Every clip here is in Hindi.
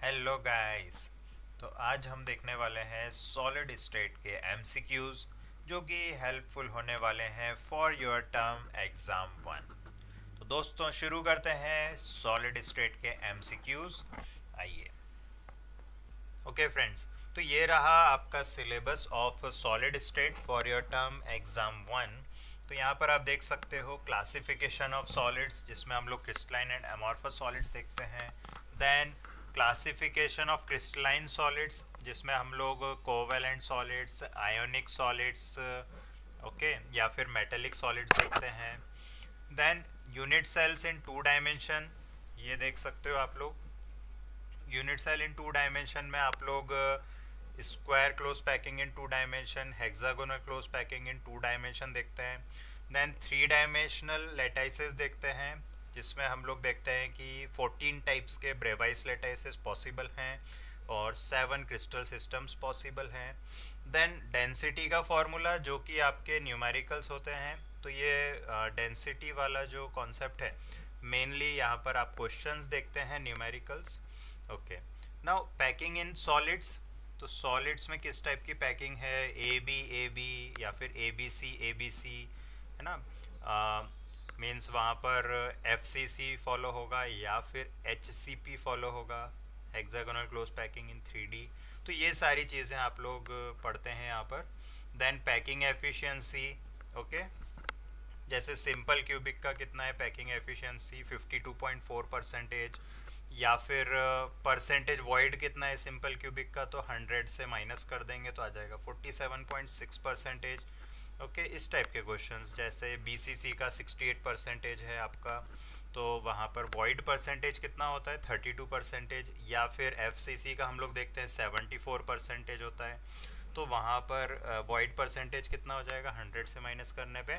Hello guys. तो आज हम देखने वाले हैं सॉलिड स्टेट के एमसीक्यूज जो कि हेल्पफुल होने वाले हैं फॉर योर टर्म एग्ज़ाम 1। तो दोस्तों शुरू करते हैं सॉलिड स्टेट के एमसीक्यूज। आइए। ओके फ्रेंड्स, तो ये रहा आपका syllabus of solid state for your term exam 1। तो यहाँ पर आप देख सकते हो क्लासिफिकेशन ऑफ सॉलिड्स, जिसमें हम लोग क्रिस्टलाइन एंड अमॉर्फस सॉलिड्स देखते हैं। Then classification of crystalline solids, जिसमें हम लोग covalent solids, ionic solids, okay, या फिर मेटेलिक सॉलिड्स देखते हैं। Then unit cells in 2 dimension, ये देख सकते हो आप लोग। यूनिट सेल इन 2 डायमेंशन में आप लोग square close packing in 2 dimension, hexagonal close packing in 2 dimension देखते हैं। देन 3 डायमेंशनल लेटाइसिस देखते हैं, जिसमें हम लोग देखते हैं कि 14 टाइप्स के ब्रेवाइस लेटाइसिस पॉसिबल हैं और 7 क्रिस्टल सिस्टम्स पॉसिबल हैं। देन डेंसिटी का फॉर्मूला, जो कि आपके न्यूमेरिकल्स होते हैं। तो ये डेंसिटी वाला जो कॉन्सेप्ट है, मेनली यहाँ पर आप क्वेश्चंस देखते हैं numericals. Okay, now packing in solids. तो सॉलिड्स में किस टाइप की पैकिंग है, ए बी या फिर ए बी सी, है ना। मीन्स वहाँ पर एफ सी सी फॉलो होगा या फिर एच सी पी फॉलो होगा, hexagonal close packing in 3D। तो ये सारी चीज़ें आप लोग पढ़ते हैं यहाँ पर। देन पैकिंग एफिशिएंसी, ओके, जैसे सिंपल क्यूबिक का कितना है पैकिंग एफिशिएंसी, 52.4%। या फिर परसेंटेज वॉइड कितना है सिंपल क्यूबिक का, तो 100 से माइनस कर देंगे तो आ जाएगा 47.6%। ओके, इस टाइप के क्वेश्चंस। जैसे बीसीसी का 68% है आपका, तो वहाँ पर वॉइड परसेंटेज कितना होता है, 32%। या फिर एफसीसी का हम लोग देखते हैं 74% होता है, तो वहाँ पर वॉइड परसेंटेज कितना हो जाएगा, 100 से माइनस करने पे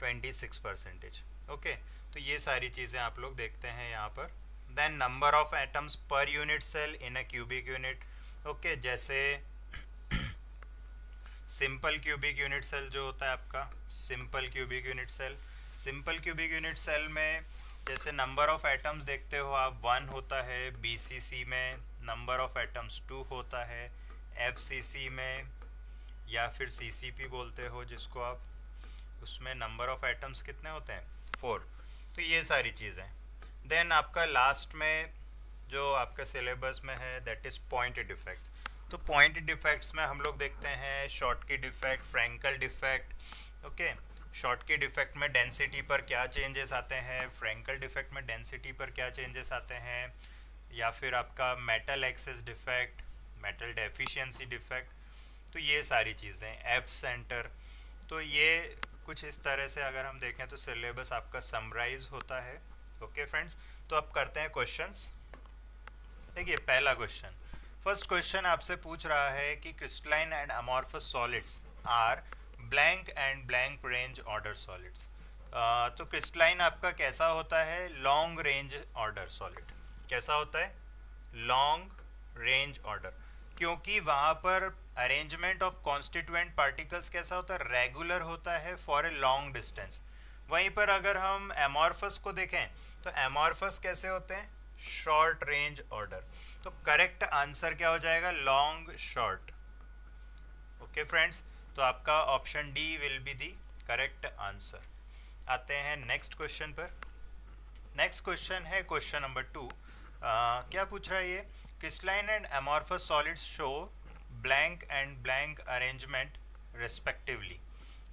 26%। ओके, तो ये सारी चीज़ें आप लोग देखते हैं यहाँ पर। Then number of atoms per unit cell in a cubic unit. Okay, जैसे सिंपल क्यूबिक यूनिट सेल जो होता है आपका, simple cubic unit cell, simple cubic unit cell में जैसे नंबर ऑफ एटम्स देखते हो आप, 1 होता है। बीसीसी में नंबर ऑफ एटम्स 2 होता है। एफसीसी में या फिर सीसीपी बोलते हो जिसको आप, उसमें नंबर ऑफ एटम्स कितने होते हैं, 4। तो ये सारी चीज़ें। देन आपका लास्ट में जो आपका सिलेबस में है, दैट इज़ पॉइंट डिफेक्ट्स। तो पॉइंट डिफेक्ट्स में हम लोग देखते हैं Schottky defect, Frenkel defect. Okay, Schottky defect में डेंसिटी पर क्या चेंजेस आते हैं, फ्रैंकल डिफेक्ट में डेंसिटी पर क्या चेंजेस आते हैं, या फिर आपका metal excess defect, metal deficiency defect. तो ये सारी चीज़ें, एफ सेंटर। तो ये कुछ इस तरह से अगर हम देखें तो सिलेबस आपका समराइज होता है। ओके फ्रेंड्स, तो अब करते हैं क्वेश्चंस। देखिए पहला क्वेश्चन, फर्स्ट क्वेश्चन आपसे पूछ रहा है कि crystalline and amorphous solids are blank and blank range order solids. तो क्रिस्टलाइन आपका कैसा होता है, लॉन्ग रेंज ऑर्डर सॉलिड। कैसा होता है, लॉन्ग रेंज ऑर्डर, क्योंकि वहाँ पर अरेंजमेंट ऑफ कॉन्स्टिट्यूएंट पार्टिकल्स कैसा होता है, रेगुलर होता है फॉर ए लॉन्ग डिस्टेंस। वहीं पर अगर हम एमॉर्फस को देखें तो एमॉर्फस कैसे होते हैं, शॉर्ट रेंज ऑर्डर। तो करेक्ट आंसर क्या हो जाएगा, लॉन्ग शॉर्ट। ओके फ्रेंड्स, तो आपका option D will be the correct answer. आते हैं नेक्स्ट क्वेश्चन पर। नेक्स्ट क्वेश्चन है क्वेश्चन नंबर 2। क्या पूछ रहा है ये, crystalline and amorphous solids show blank and blank arrangement respectively.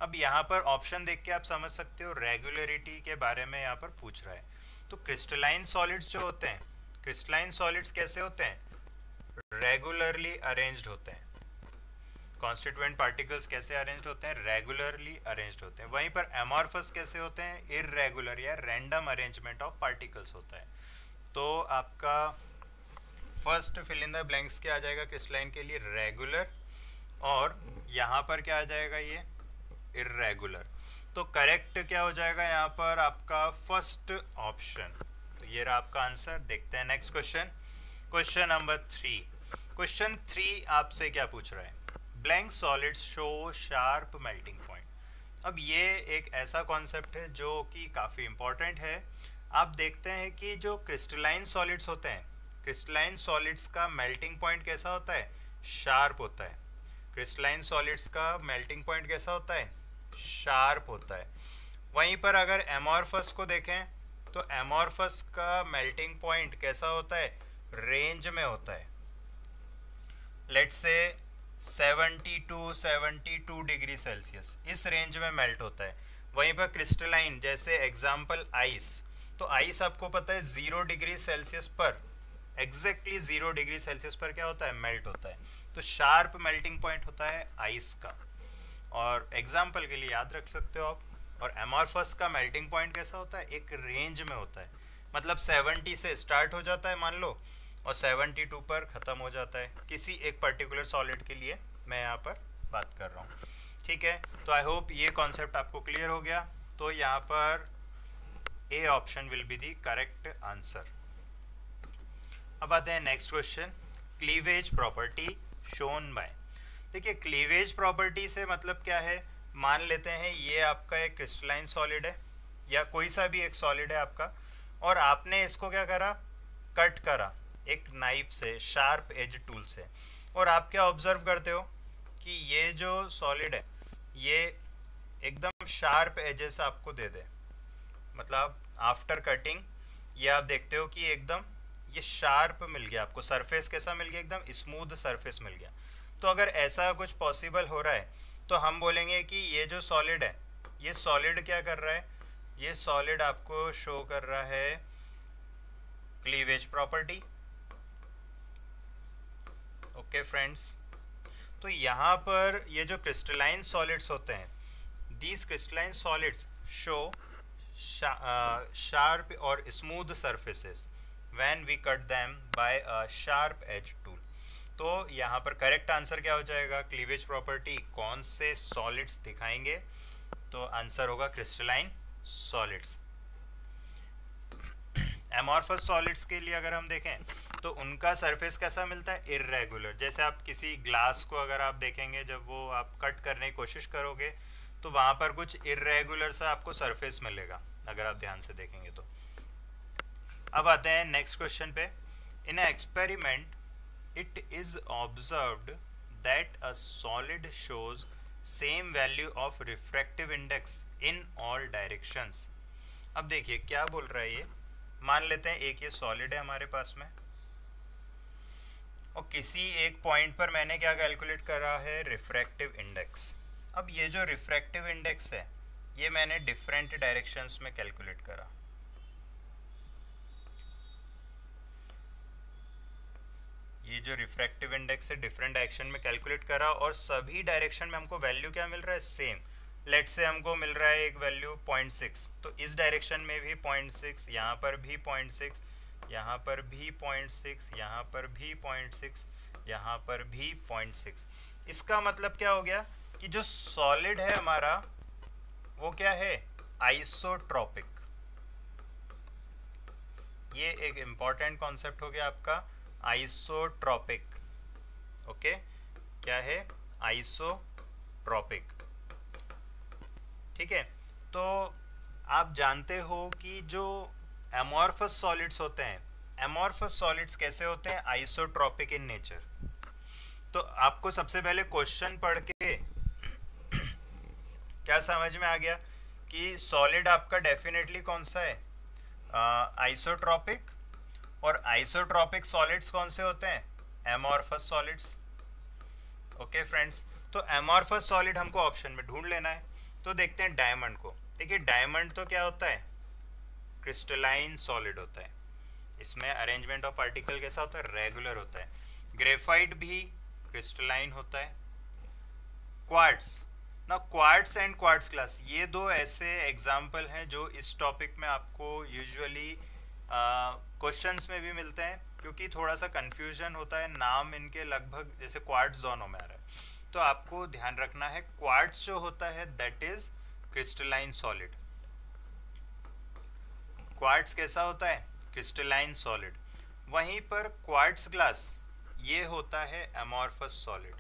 अब यहाँ पर ऑप्शन देख के आप समझ सकते हो रेगुलरिटी के बारे में यहाँ पर पूछ रहा है। तो क्रिस्टलाइन सॉलिड्स जो होते हैं, क्रिस्टलाइन सॉलिड्स कैसे होते हैं, रेगुलरली अरेंज्ड होते हैं। कॉन्स्टिट्यूएंट पार्टिकल्स कैसे अरेंज्ड होते हैं, रेगुलरली अरेंज्ड होते हैं। वहीं पर एमॉर्फस कैसे होते हैं, इररेगुलर या रैंडम अरेंजमेंट ऑफ पार्टिकल्स होता है। तो आपका first fill in the blanks क्या आ जाएगा क्रिस्टलाइन के लिए, रेगुलर, और यहाँ पर क्या आ जाएगा ये, इर्रेगुलर। तो करेक्ट क्या हो जाएगा यहाँ पर आपका फर्स्ट ऑप्शन। तो ये रहा आपका आंसर। देखते हैं next question, question number 3। Question 3 आपसे क्या पूछ रहा है, blank solids show sharp melting point. अब ये एक ऐसा कॉन्सेप्ट है जो कि काफ़ी इम्पोर्टेंट है। आप देखते हैं कि जो क्रिस्टलाइन सॉलिड्स होते हैं क्रिस्टलाइन सॉलिड्स का मेल्टिंग पॉइंट कैसा होता है? शार्प होता है। क्रिस्टलाइन सॉलिड्स का मेल्टिंग पॉइंट कैसा होता है? शार्प होता है। वहीं पर अगर एमॉर्फस को देखें तो एमॉर्फस का मेल्टिंग पॉइंट कैसा होता है? रेंज में होता है। लेट्स से 72 डिग्री सेल्सियस, इस रेंज में मेल्ट होता है। वहीं पर क्रिस्टलाइन, जैसे एग्जांपल आइस, तो आइस आपको पता है 0 डिग्री सेल्सियस पर, एग्जैक्टली 0 डिग्री सेल्सियस पर क्या होता है? मेल्ट होता है। तो शार्प मेल्टिंग पॉइंट होता है आइस का, और एग्जांपल के लिए याद रख सकते हो आप। और एमॉर्फस का मेल्टिंग पॉइंट कैसा होता है? एक रेंज में होता है, मतलब 70 से स्टार्ट हो जाता है मान लो, और 72 पर ख़त्म हो जाता है, किसी एक पर्टिकुलर सॉलिड के लिए मैं यहाँ पर बात कर रहा हूँ। ठीक है, तो आई होप ये कॉन्सेप्ट आपको क्लियर हो गया। तो यहाँ पर A option will be the correct answer. अब आते हैं next question, cleavage property shown by. देखिए क्लीवेज प्रॉपर्टी से मतलब क्या है? मान लेते हैं ये आपका एक क्रिस्टलाइन सॉलिड है, या कोई सा भी एक सॉलिड है आपका, और आपने इसको क्या करा? कट करा एक नाइफ से, शार्प एज टूल से, और आप क्या ऑब्जर्व करते हो कि ये जो सॉलिड है ये एकदम शार्प एजेस आपको दे दे, मतलब आफ्टर कटिंग ये आप देखते हो कि एकदम ये शार्प मिल गया आपको, सरफेस कैसा मिल गया? एकदम स्मूथ सरफेस मिल गया। तो अगर ऐसा कुछ पॉसिबल हो रहा है तो हम बोलेंगे कि ये जो सॉलिड है, ये सॉलिड क्या कर रहा है? ये सॉलिड आपको शो कर रहा है क्लीवेज प्रॉपर्टी। ओके फ्रेंड्स, तो यहाँ पर ये जो क्रिस्टलाइन सॉलिड्स होते हैं, these crystalline solids show sharp और smooth surfaces when we cut them by a sharp edge tool। तो यहाँ पर करेक्ट आंसर क्या हो जाएगा? क्लीवेज प्रॉपर्टी कौन से सॉलिड्स दिखाएंगे? तो आंसर होगा क्रिस्टलाइन सॉलिड्स। एमॉर्फस सॉलिड्स के लिए अगर हम देखें तो उनका सरफेस कैसा मिलता है? इर्रेगुलर। जैसे आप किसी ग्लास को अगर आप देखेंगे, जब वो आप कट करने की कोशिश करोगे तो वहाँ पर कुछ इर्रेगुलर सा आपको सरफेस मिलेगा, अगर आप ध्यान से देखेंगे तो। अब आते हैं नेक्स्ट क्वेश्चन पे। In experiment it is observed that a solid shows same value of refractive index in all directions. अब देखिए क्या बोल रहा है ये। मान लेते हैं एक ये सॉलिड है हमारे पास में, और किसी एक पॉइंट पर मैंने क्या कैलकुलेट करा है? Refractive index. अब ये जो रिफ्रैक्टिव इंडेक्स है ये मैंने डिफरेंट डायरेक्शंस में कैलकुलेट करा। ये जो रिफ्रैक्टिव इंडेक्स है डिफरेंट डायरेक्शन में कैलकुलेट करा, और सभी डायरेक्शन में हमको वैल्यू क्या मिल रहा है? सेम। लेट से हमको मिल रहा है एक वैल्यू 0.6, तो इस डायरेक्शन में भी 0.6, यहाँ पर भी 0.6, यहाँ पर भी 0.6, यहाँ पर भी 0.6, यहाँ पर भी 0.6। इसका मतलब क्या हो गया कि जो सॉलिड है हमारा वो क्या है? आइसोट्रॉपिक। ये एक इम्पॉर्टेंट कॉन्सेप्ट हो गया आपका, आइसोट्रॉपिक। ओके, क्या है? आइसोट्रॉपिक। ठीक है, तो आप जानते हो कि जो एमॉर्फस सॉलिड्स होते हैं, एमॉर्फस सॉलिड्स कैसे होते हैं? Isotropic in nature. तो आपको सबसे पहले क्वेश्चन पढ़ के क्या समझ में आ गया कि सॉलिड आपका डेफिनेटली कौन सा है? आइसोट्रॉपिक। और आइसोट्रॉपिक सॉलिड्स कौन से होते हैं? Amorphous solids. ओके फ्रेंड्स, तो एमॉर्फस सॉलिड हमको ऑप्शन में ढूंढ लेना है। तो देखते हैं डायमंड को। देखिए डायमंड तो क्या होता है? क्रिस्टलाइन सॉलिड होता है, इसमें अरेंजमेंट ऑफ पार्टिकल कैसा होता है? रेगुलर होता है। ग्रेफाइट भी क्रिस्टलाइन होता है। क्वार्ट्स ना, क्वार्ट्स एंड क्वार्ट्स ग्लास, ये दो ऐसे एग्जाम्पल हैं जो इस टॉपिक में आपको यूजुअली क्वेश्चंस में भी मिलते हैं, क्योंकि थोड़ा सा कंफ्यूजन होता है, नाम इनके लगभग जैसे क्वार्ट्स दोनों में आ रहा है। तो आपको ध्यान रखना है क्वार्ट्स जो होता है that is crystalline solid. Quartz कैसा होता है? Crystalline solid. वहीं पर क्वार्ट्स ग्लास ये होता है एमॉर्फस सॉलिड।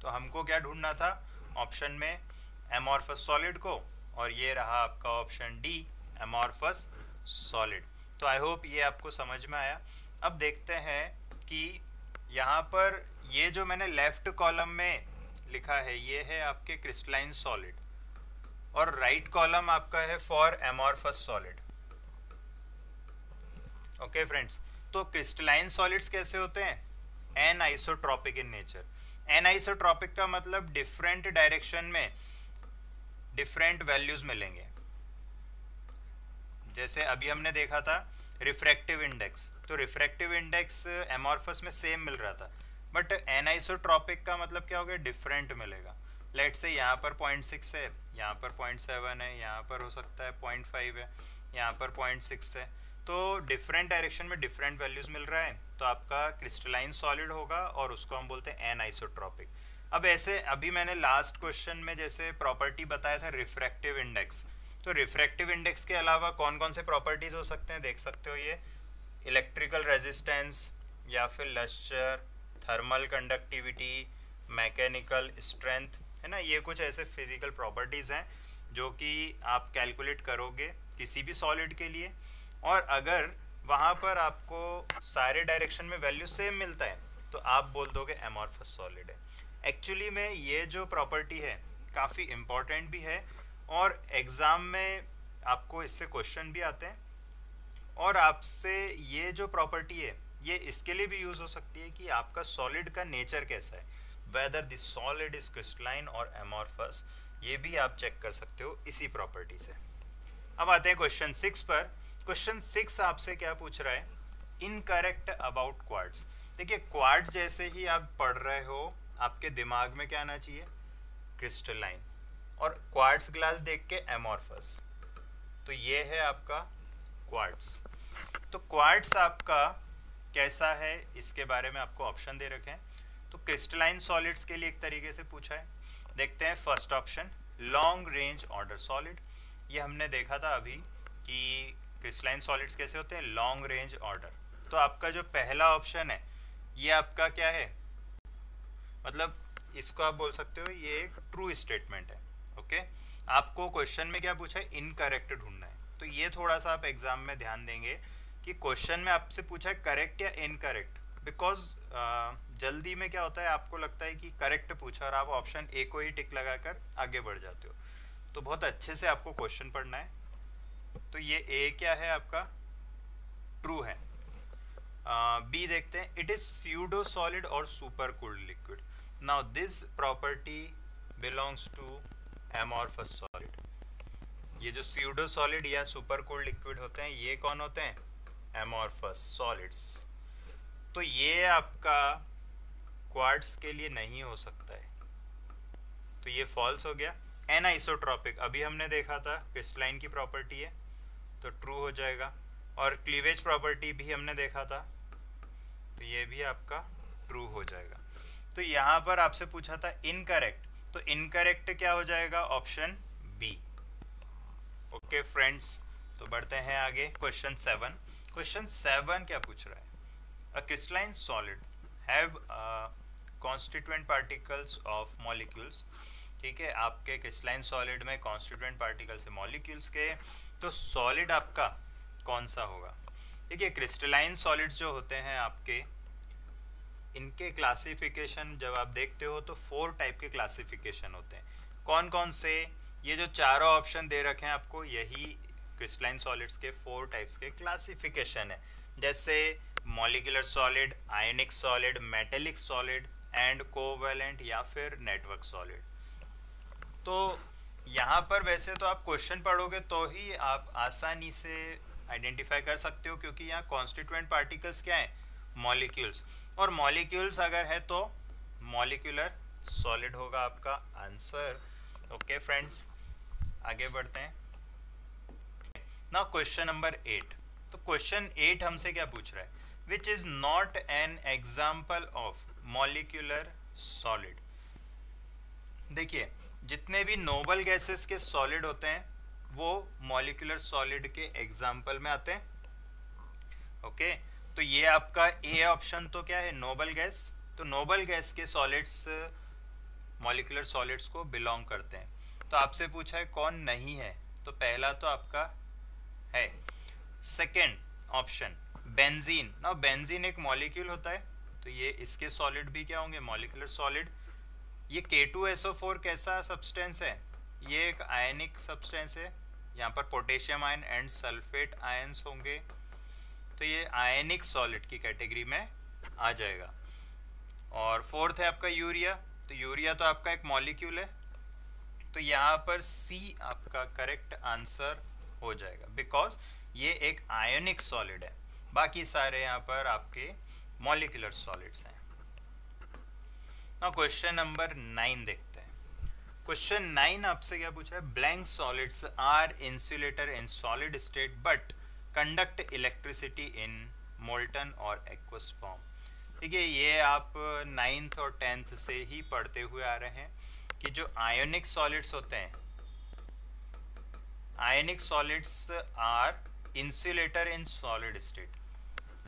तो हमको क्या ढूंढना था ऑप्शन में? एमॉर्फस सॉलिड को, और ये रहा आपका ऑप्शन डी, एमॉर्फस सॉलिड। तो आई होप ये आपको समझ में आया। अब देखते हैं कि यहाँ पर ये जो मैंने लेफ्ट कॉलम में लिखा है ये है आपके क्रिस्टलाइन सॉलिड, और राइट कॉलम आपका है for amorphous solid. Okay friends, तो क्रिस्टलाइन सॉलिड्स कैसे होते हैं? An isotropic in nature. An isotropic का मतलब डिफरेंट डायरेक्शन में डिफरेंट वैल्यूज मिलेंगे। जैसे अभी हमने देखा था रिफ्रैक्टिव इंडेक्स, तो रिफ्रैक्टिव इंडेक्स एमॉर्फस में सेम मिल रहा था, बट एनाइसोट्रॉपिक का मतलब क्या हो गया? डिफरेंट मिलेगा। लेट से यहाँ पर 0.6 है, यहाँ पर 0.7 है, यहाँ पर हो सकता है 0.5 है, यहाँ पर 0.6 है, तो डिफरेंट डायरेक्शन में डिफरेंट वैल्यूज मिल रहा है, तो आपका क्रिस्टलाइन सॉलिड होगा और उसको हम बोलते हैं एनाइसोट्रॉपिक। अब ऐसे अभी मैंने लास्ट क्वेश्चन में जैसे प्रॉपर्टी बताया था रिफ्रैक्टिव इंडेक्स, तो रिफ्रैक्टिव इंडेक्स के अलावा कौन कौन से प्रॉपर्टीज हो सकते हैं देख सकते हो। ये इलेक्ट्रिकल रेजिस्टेंस या फिर lustre, thermal conductivity, mechanical strength, है ना, ये कुछ ऐसे फिजिकल प्रॉपर्टीज़ हैं जो कि आप कैलकुलेट करोगे किसी भी सॉलिड के लिए, और अगर वहाँ पर आपको सारे डायरेक्शन में वैल्यू सेम मिलता है तो आप बोल दोगे एमॉर्फस सॉलिड है। एक्चुअली में ये जो प्रॉपर्टी है काफ़ी इम्पॉर्टेंट भी है, और एग्ज़ाम में आपको इससे क्वेश्चन भी आते हैं, और आपसे ये जो प्रॉपर्टी है ये इसके लिए भी यूज़ हो सकती है कि आपका सॉलिड का नेचर कैसा है, whether this solid is crystalline और एमॉर्फस, ये भी आप चेक कर सकते हो इसी प्रॉपर्टी से। अब आते हैं क्वेश्चन 6 पर। क्वेश्चन 6 आपसे क्या पूछ रहा है? Incorrect about quartz. देखिए क्वार्ट्ज जैसे ही आप पढ़ रहे हो आपके दिमाग में क्या आना चाहिए? क्रिस्टलाइन, और क्वार्ट्ज ग्लास देख के एमॉर्फस, तो ये है आपका क्वार्ट्ज। तो क्वार्ट्ज आपका कैसा है इसके बारे में आपको ऑप्शन दे रखे हैं। तो क्रिस्टलाइन सॉलिड्स के लिए एक तरीके से पूछा है, देखते हैं first option long range order solid. ये हमने देखा था अभी कि क्रिस्टलाइन सॉलिड्स कैसे होते हैं? Long range order. तो आपका जो पहला ऑप्शन है ये आपका क्या है, मतलब इसको आप बोल सकते हो ये एक ट्रू स्टेटमेंट है। ओके, आपको क्वेश्चन में क्या पूछा है? इनकरेक्ट ढूंढना है। तो ये थोड़ा सा आप एग्जाम में ध्यान देंगे कि क्वेश्चन में आपसे पूछा है करेक्ट या इनकरेक्ट, बिकॉज जल्दी में क्या होता है आपको लगता है कि करेक्ट पूछा और आप ऑप्शन ए को ही टिक लगाकर आगे बढ़ जाते हो। तो बहुत अच्छे से आपको क्वेश्चन पढ़ना है। तो ये ए क्या है आपका? ट्रू है। बी देखते हैं, इट इज स्यूडो सॉलिड और super cooled liquid. Now this property belongs to amorphous solid. ये जो स्यूडो सॉलिड या सुपर कूल्ड लिक्विड होते हैं ये कौन होते हैं? Amorphous solids. तो ये आपका क्वार्ट्ज के लिए नहीं हो सकता है, तो ये फॉल्स हो गया। एनाइसोट्रॉपिक अभी हमने देखा था क्रिस्टलाइन की प्रॉपर्टी है, तो ट्रू हो जाएगा। और क्लीवेज प्रॉपर्टी भी हमने देखा था, तो ये भी आपका ट्रू हो जाएगा। तो यहाँ पर आपसे पूछा था इनकरेक्ट, तो इनकरेक्ट क्या हो जाएगा? Option B. ओके फ्रेंड्स, तो बढ़ते हैं आगे क्वेश्चन 7। क्वेश्चन 7 क्या पूछ रहा है? अ crystalline solid have constituent particles of molecules. ठीक है, आपके क्रिस्टलाइन सॉलिड में कॉन्स्टिट्यूएंट पार्टिकल्स है मॉलिक्यूल्स के, तो सॉलिड आपका कौन सा होगा? देखिए क्रिस्टलाइन सॉलिड्स जो होते हैं आपके, इनके क्लासिफिकेशन जब आप देखते हो तो 4 टाइप के क्लासिफिकेशन होते हैं। कौन कौन से? ये जो चारों ऑप्शन दे रखे हैं आपको, यही क्रिस्टलाइन सॉलिड्स के 4 टाइप्स के क्लासिफिकेशन है। जैसे molecular solid, ionic solid, metallic solid and covalent या फिर नेटवर्क सॉलिड। तो यहाँ पर वैसे तो आप क्वेश्चन पढ़ोगे तो ही आप आसानी से आइडेंटिफाई कर सकते हो, क्योंकि यहाँ कॉन्स्टिट्यूएंट पार्टिकल्स क्या है? मॉलिक्यूल्स। और मॉलिक्यूल्स अगर है तो मॉलिक्यूलर सॉलिड होगा आपका आंसर। ओके फ्रेंड्स, आगे बढ़ते हैं। Now question number 8। तो क्वेश्चन 8 हमसे क्या पूछ रहा है? Which is not an example of molecular solid. देखिए जितने भी नोबल गैसेस के सॉलिड होते हैं वो मॉलिक्यूलर सॉलिड के एग्जाम्पल में आते हैं। ओके, तो ये आपका ए ऑप्शन तो क्या है? Noble gas. तो नोबल गैस के सॉलिड्स मॉलिक्यूलर सॉलिड्स को बिलोंग करते हैं। तो आपसे पूछा है कौन नहीं है, तो पहला तो आपका है। Second, option benzene. ना बेंजीन एक मॉलिक्यूल होता है, तो ये इसके सॉलिड भी क्या होंगे, मॉलिक्यूलर सॉलिड। ये K2SO4 कैसा सब्सटेंस है, ये एक आयनिक सब्सटेंस है। यहाँ पर potassium ion and sulphate ions होंगे, तो ये आयनिक सॉलिड की कैटेगरी में आ जाएगा। और फोर्थ है आपका यूरिया, तो यूरिया तो आपका एक मॉलिक्यूल है, तो यहाँ पर सी आपका करेक्ट आंसर हो जाएगा, बिकॉज ये एक आयनिक सॉलिड है। बाकी सारे यहाँ पर आपके मॉलिक्यूलर सॉलिड्स हैं। नाउ क्वेश्चन नंबर 9 देखते हैं। क्वेश्चन 9 आपसे क्या पूछ रहा है, blank solids are insulator in solid state but conduct electricity in molten और एक्वस फॉर्म। देखिए ये आप 9th और 10th से ही पढ़ते हुए आ रहे हैं कि जो आयोनिक सॉलिड्स होते हैं, ionic solids are insulator in solid state,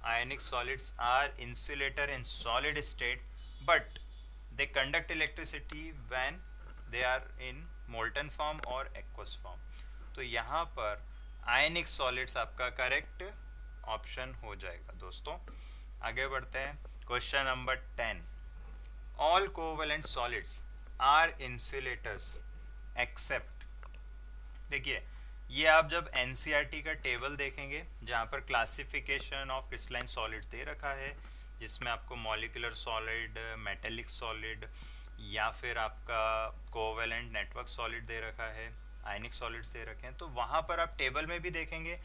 ionic solids are insulator in solid state but they conduct electricity when they are in molten form or aqueous form। तो यहाँ पर ionic solids आपका करेक्ट ऑप्शन हो जाएगा। दोस्तों आगे बढ़ते हैं, question number 10। all covalent solids are insulators except, देखिए ये आप जब NCERT का टेबल देखेंगे जहाँ पर क्लासिफिकेशन ऑफ क्रिस्टलाइन सॉलिड्स दे रखा है, जिसमें आपको मॉलिक्यूलर सॉलिड, मेटेलिक सॉलिड या फिर आपका कोवेलेंट नेटवर्क सॉलिड दे रखा है, आयनिक सॉलिड्स दे रखे हैं, तो वहाँ पर आप टेबल में भी देखेंगे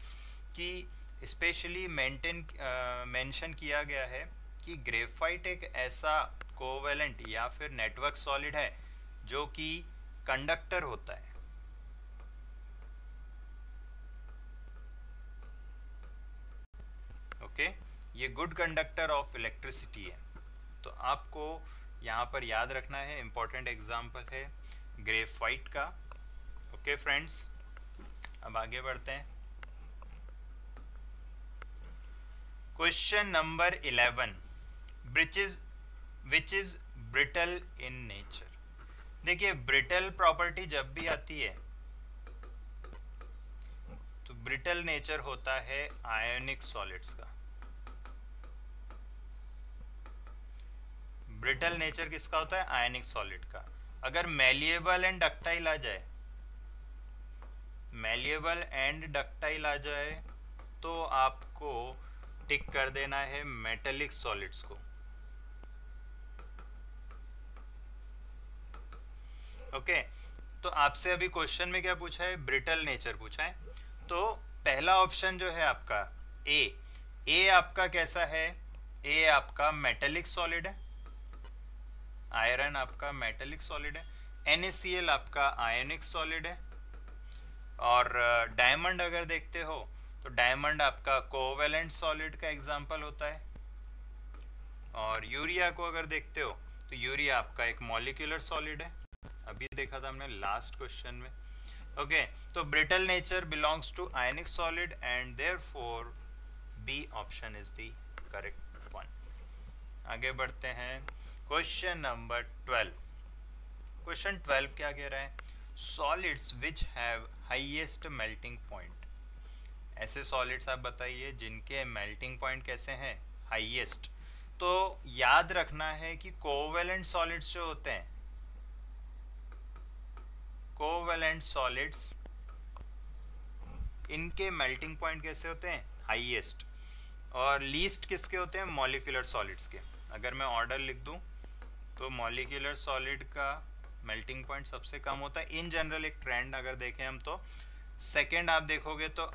कि स्पेशली मेंशन किया गया है कि ग्रेफाइट एक ऐसा कोवेलेंट या फिर नेटवर्क सॉलिड है जो कि कंडक्टर होता है। ये गुड कंडक्टर ऑफ इलेक्ट्रिसिटी है, तो आपको यहाँ पर याद रखना है। इम्पोर्टेंट एग्जाम्पल है ग्रेफाइट का। ओके फ्रेंड्स, अब आगे बढ़ते हैं। Question number 11, which is brittle in nature. देखिए ब्रिटल प्रॉपर्टी जब भी आती है तो ब्रिटल नेचर होता है आयोनिक सॉलिड्स का। ब्रिटल नेचर किसका होता है, आयनिक सॉलिड का। अगर मैलिएबल एंड डक्टाइल आ जाए, मैलिएबल एंड डक्टाइल आ जाए तो आपको टिक कर देना है मेटेलिक सॉलिड्स को। ओके, तो आपसे अभी क्वेश्चन में क्या पूछा है, ब्रिटल नेचर पूछा है, तो पहला ऑप्शन जो है आपका ए आपका कैसा है, ए आपका मेटेलिक सॉलिड है, आयरन आपका मेटेलिक सॉलिड है, NaCl आपका आयनिक सॉलिड है, और डायमंड अगर देखते हो तो डायमंड आपका कोवेलेंट सॉलिड का एग्जांपल होता है, और यूरिया को अगर देखते हो तो यूरिया आपका एक मॉलिक्यूलर सॉलिड है, अभी देखा था हमने लास्ट क्वेश्चन में। ओके, तो brittle nature belongs to ionic solid and therefore B option is the correct one. आगे बढ़ते हैं, क्वेश्चन नंबर 12। क्वेश्चन 12 क्या कह रहा है, solids which have highest melting point. ऐसे सॉलिड्स आप बताइए जिनके मेल्टिंग पॉइंट कैसे हैं, हाईएस्ट। तो याद रखना है कि कोवेलेंट सॉलिड्स जो होते हैं, कोवेलेंट सॉलिड्स इनके मेल्टिंग पॉइंट कैसे होते हैं, हाईएस्ट, और लीस्ट किसके होते हैं, मॉलिक्यूलर सॉलिड्स के। अगर मैं ऑर्डर लिख दूं तो मॉलिक्यूलर सॉलिड का मेल्टिंग पॉइंट सबसे कम होता है। इन जनरल एक ट्रेंड अगर देखें हम तो सेकंड आप देखोगे तो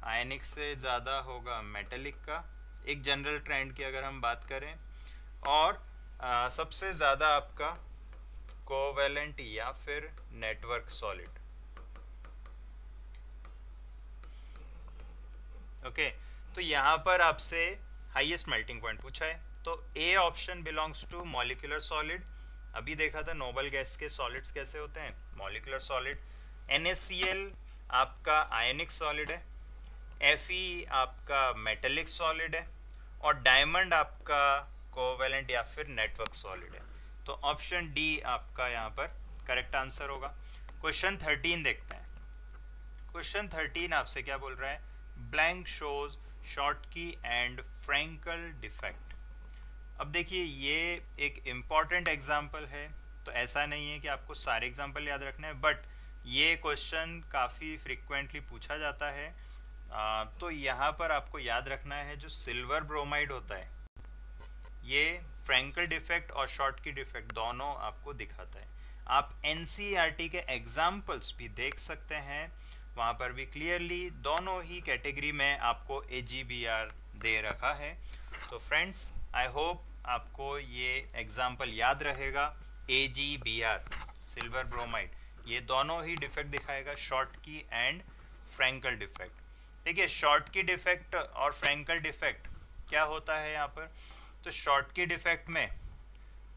आयनिक से ज़्यादा होगा मेटेलिक का, एक जनरल ट्रेंड की अगर हम बात करें, और सबसे ज़्यादा आपका कोवेलेंट या फिर नेटवर्क सॉलिड। ओके, तो यहाँ पर आपसे हाईएस्ट मेल्टिंग पॉइंट पूछा है, तो A option belongs to molecular solid. अभी देखा था नोबल गैस के सॉलिड्स कैसे होते हैं, मॉलिक्यूलर सॉलिड। NaCl आपका आयनिक सॉलिड है, Fe आपका मेटेलिक सॉलिड है, और डायमंड आपका कोवेलेंट या फिर नेटवर्क सॉलिड है। तो ऑप्शन डी आपका यहाँ पर करेक्ट आंसर होगा। क्वेश्चन 13 देखते हैं। क्वेश्चन 13 आपसे क्या बोल रहा है, Planck shows Schottky and Frankel defect. अब देखिए ये एक इम्पॉर्टेंट एग्जाम्पल है, तो ऐसा नहीं है कि आपको सारे एग्जाम्पल याद रखने हैं, बट ये क्वेश्चन काफ़ी फ्रिक्वेंटली पूछा जाता है। तो यहाँ पर आपको याद रखना है जो सिल्वर ब्रोमाइड होता है ये फ्रैंकल डिफेक्ट और शॉर्टकी डिफेक्ट दोनों आपको दिखाता है। आप एनसीईआरटी के एग्जाम्पल्स भी देख सकते हैं, वहाँ पर भी क्लियरली दोनों ही कैटेगरी में आपको AGBR दे रखा है। तो फ्रेंड्स आई होप आपको ये एग्जाम्पल याद रहेगा। AGBR सिल्वर ब्रोमाइड ये दोनों ही डिफेक्ट दिखाएगा, शॉर्टकी एंड फ्रैंकल डिफेक्ट। देखिए शॉर्टकी डिफेक्ट और फ्रैंकल डिफेक्ट क्या होता है यहाँ पर। तो शॉर्टकी डिफेक्ट में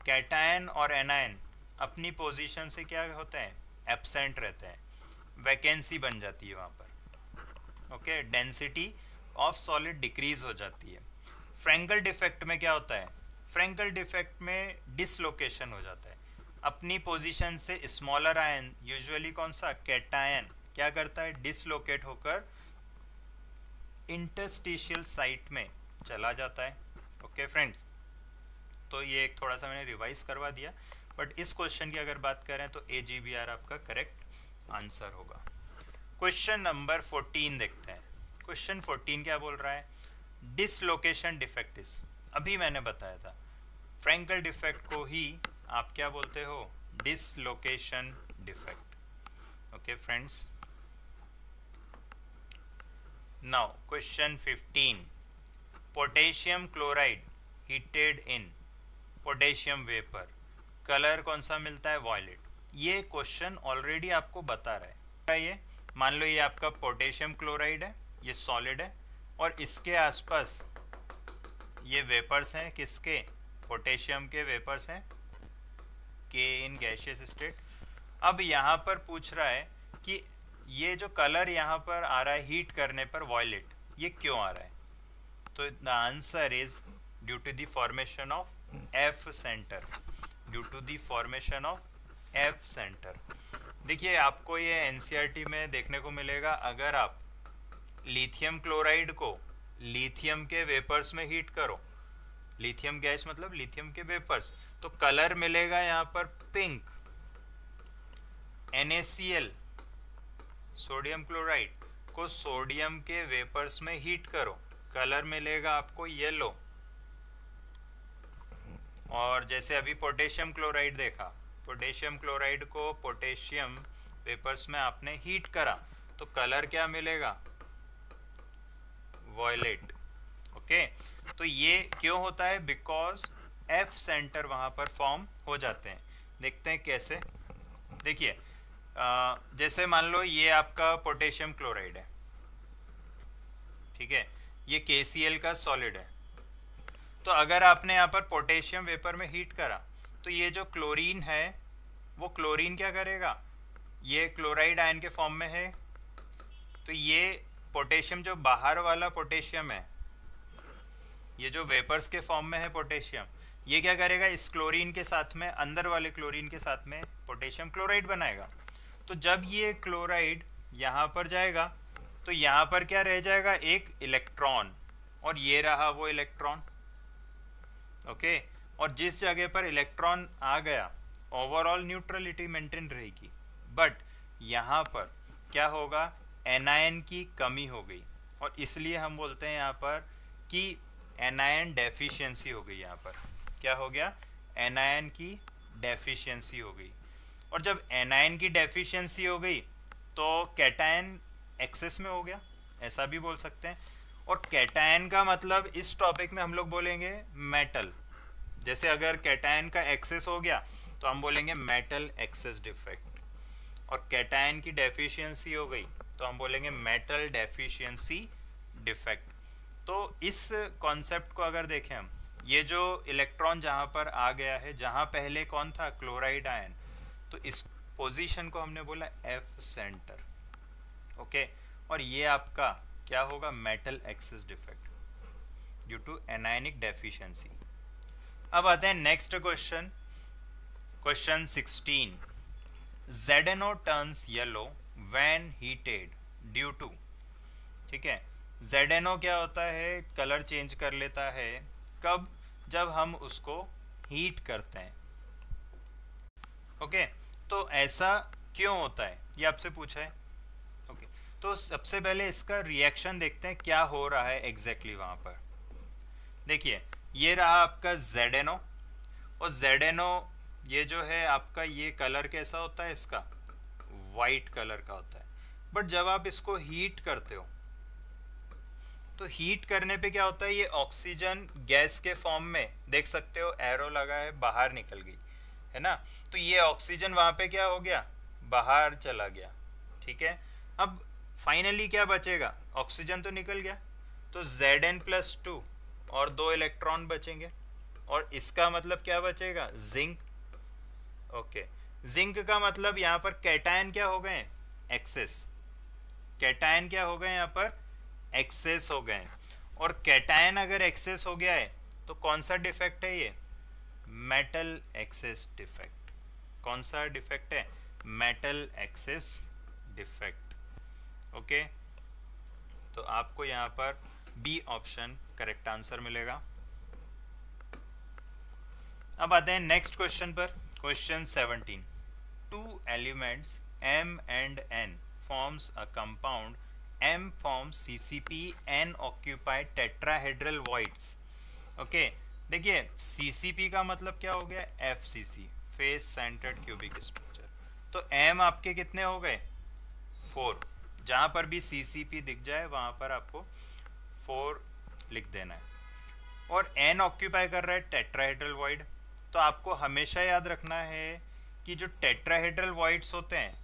कैटायन और एनायन अपनी पोजीशन से क्या होते हैं, एब्सेंट रहते हैं, वैकेंसी बन जाती है वहाँ पर। Okay, density of solid decrease हो जाती है। फ्रैंकल डिफेक्ट में क्या होता है, फ्रैंकल डिफेक्ट में डिसलोकेशन हो जाता है, अपनी पोजीशन से स्मॉलर आयन यूजुअली कौन सा, कैटायन, क्या करता है, डिसलोकेट होकर इंटरस्टिशियल साइट में चला जाता है। ओके फ्रेंड्स, तो ये एक थोड़ा सा मैंने रिवाइज करवा दिया, बट इस क्वेश्चन की अगर बात करें तो AGBR आपका करेक्ट आंसर होगा। क्वेश्चन नंबर 14 देखते हैं। क्वेश्चन 14 क्या बोल रहा है, डिसलोकेशन डिफेक्टिस। अभी मैंने बताया था फ्रैंकल डिफेक्ट को ही आप क्या बोलते हो, dislocation defect. Okay friends, now question 15, potassium chloride heated in potassium vapour, colour कौन सा मिलता है, वॉयलेट। ये क्वेश्चन ऑलरेडी आपको बता रहा है। ये मान लो ये आपका पोटेशियम क्लोराइड है, ये सॉलिड है, और इसके आसपास ये वेपर्स हैं, किसके, पोटेशियम के वेपर्स हैं, के इन गैशियस स्टेट। अब यहाँ पर पूछ रहा है कि ये जो कलर यहाँ पर आ रहा है हीट करने पर वॉयलेट, ये क्यों आ रहा है। तो the answer is due to the formation of F center, due to the formation of F center. देखिए आपको ये एनसीईआरटी में देखने को मिलेगा, अगर आप लिथियम क्लोराइड को लिथियम के वेपर्स में हीट करो, लिथियम गैस मतलब लिथियम के वेपर्स, तो कलर मिलेगा यहाँ पर पिंक। NaCl सोडियम क्लोराइड को सोडियम के वेपर्स में हीट करो, कलर मिलेगा आपको येलो। और जैसे अभी पोटेशियम क्लोराइड देखा, पोटेशियम क्लोराइड को पोटेशियम वेपर्स में आपने हीट करा तो कलर क्या मिलेगा, वॉयलेट। ओके, तो ये क्यों होता है, बिकॉज F सेंटर वहां पर फॉर्म हो जाते हैं। देखते हैं कैसे। देखिए जैसे मान लो ये आपका पोटेशियम क्लोराइड है, ठीक है, ये KCl का सॉलिड है। तो अगर आपने यहाँ पर पोटेशियम वेपर में हीट करा तो ये जो क्लोरीन है वो क्लोरीन क्या करेगा, ये क्लोराइड आयन के फॉर्म में है, तो ये पोटेशियम जो बाहर वाला पोटेशियम है, ये जो वेपर्स के फॉर्म में है पोटेशियम, ये क्या करेगा, इस क्लोरीन के साथ में, अंदर वाले क्लोरीन के साथ में पोटेशियम क्लोराइड बनाएगा। तो जब ये क्लोराइड यहाँ पर जाएगा तो यहाँ पर क्या रह जाएगा, एक इलेक्ट्रॉन, और ये रहा वो इलेक्ट्रॉन। ओके, और जिस जगह पर इलेक्ट्रॉन आ गया ओवरऑल न्यूट्रलिटी मेंटेन रहेगी, बट यहाँ पर क्या होगा, एनायन की कमी हो गई, और इसलिए हम बोलते हैं यहाँ पर कि एनायन डेफिशिएंसी हो गई। यहाँ पर क्या हो गया, एनायन की डेफिशिएंसी हो गई। और जब एनायन की डेफिशिएंसी हो गई तो कैटायन एक्सेस में हो गया, ऐसा भी बोल सकते हैं। और कैटायन का मतलब इस टॉपिक में हम लोग बोलेंगे मेटल। जैसे अगर कैटायन का एक्सेस हो गया तो हम बोलेंगे मेटल एक्सेस डिफेक्ट, और कैटायन की डेफिशिएंसी हो गई तो हम बोलेंगे मेटल डेफिशिएंसी डिफेक्ट। तो इस कॉन्सेप्ट को अगर देखें हम, ये जो इलेक्ट्रॉन जहाँ पर आ गया है, जहाँ पहले कौन था, क्लोराइड आयन, तो इस पोजीशन को हमने बोला F सेंटर। ओके, और ये आपका क्या होगा, metal excess defect due to anionic deficiency. अब आते हैं next question, question 16, ZNO turns yellow when heated due to, ठीक है, ZnO क्या होता है, कलर चेंज कर लेता है कब, जब हम उसको हीट करते हैं। ओके, तो ऐसा क्यों होता है ये आपसे पूछा है। ओके, तो सबसे पहले इसका रिएक्शन देखते हैं क्या हो रहा है एग्जैक्टली वहाँ पर। देखिए ये रहा आपका ZnO, और ZnO ये जो है आपका, ये कलर कैसा होता है इसका, वाइट कलर का होता है। बट जब आप इसको हीट करते हो तो हीट करने पे क्या होता है, ये ऑक्सीजन गैस के फॉर्म में, देख सकते हो एरो लगा है, बाहर निकल गई है ना। तो ये ऑक्सीजन वहाँ पे क्या हो गया, बाहर चला गया। ठीक है, अब फाइनली क्या बचेगा, ऑक्सीजन तो निकल गया, तो Zn+2 और 2 इलेक्ट्रॉन बचेंगे, और इसका मतलब क्या बचेगा, जिंक। ओके, जिंक का मतलब यहाँ पर कैटायन क्या हो गए, एक्सेस। कैटायन क्या हो गए यहाँ पर, एक्सेस हो गए। और कैटायन अगर एक्सेस हो गया है तो कौन सा डिफेक्ट है ये, मेटल एक्सेस डिफेक्ट। कौन सा डिफेक्ट है, मेटल एक्सेस डिफेक्ट। ओके, तो आपको यहाँ पर बी ऑप्शन करेक्ट आंसर मिलेगा। अब आते हैं नेक्स्ट क्वेश्चन पर, question 17। Two elements M and N forms a compound, M forms CCP, N occupy tetrahedral voids। Okay, देखिए CCP का मतलब क्या हो गया, FCC, face centred cubic structure. तो M आपके कितने हो गए, 4। जहाँ पर भी CCP दिख जाए वहाँ पर आपको 4 लिख देना है। और N ऑक्यूपाई कर रहा है टेट्राहेड्रल वॉइड, तो आपको हमेशा याद रखना है कि जो टेट्राहेड्रल वॉइड्स होते हैं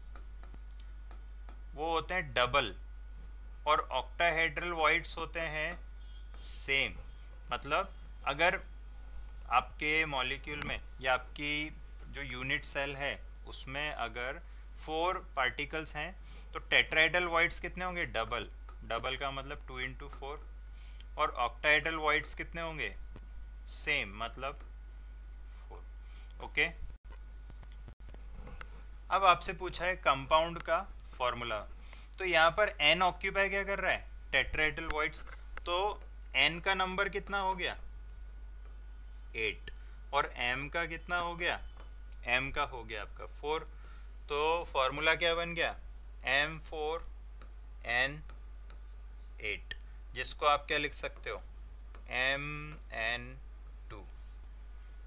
वो होते हैं डबल, और ऑक्टाहेड्रल वॉइड्स होते हैं सेम। मतलब अगर आपके मॉलिक्यूल में या आपकी जो यूनिट सेल है उसमें अगर 4 पार्टिकल्स हैं तो टेट्राहेड्रल वॉइड्स कितने होंगे, डबल। डबल का मतलब 2 × 4। और ऑक्टाहेड्रल वॉइड्स कितने होंगे, सेम, मतलब 4। ओके, अब आपसे पूछा है कंपाउंड का फॉर्मूला। तो यहाँ पर N ऑक्यूपाई क्या कर रहा है, टेट्राहेड्रल वॉइड्स। तो N का नंबर कितना हो गया, 8, और M का कितना हो गया, M का हो गया आपका 4। तो फॉर्मूला क्या बन गया, M4N8, जिसको आप क्या लिख सकते हो, Mn2।